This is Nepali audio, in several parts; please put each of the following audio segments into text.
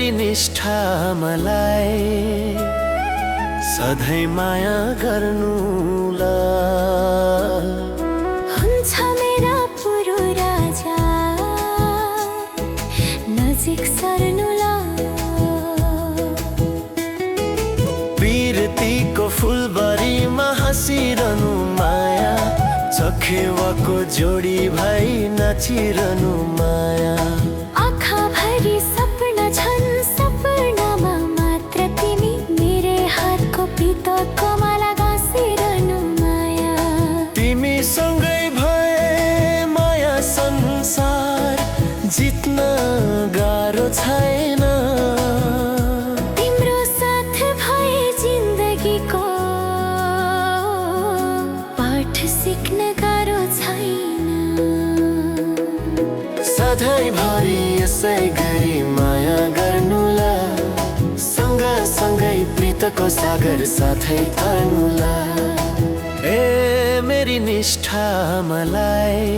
मेरी निष्ठा मलाई सधैँ माया गर्नुला हुन्छ मेरा पुरो राजा नजिक सर्नुला प्रीतिको फुलबारीमा हाँसिरहनु माया चखेवाको जोडी भाइ नाचिरहनु माया आँखाभरि सपना छन् सपनामा मात्र तिमी मेरै हातको पितको माला गाँसिरहनु माया तिमीसँगै भए माया संसार जित्न गाह्रो छैन तिम्रो साथ भए जिन्दगीको पाठ सिक्न गाह्रो छैन सधैँभरि यसै गरी माया गर्नुला सँगसँगै प्रीतको सागर साथै तर्नुला ए मेरी निष्ठा मलाई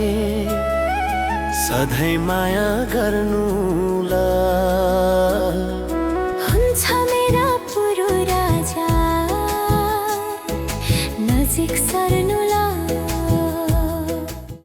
सधैँ माया गर्नु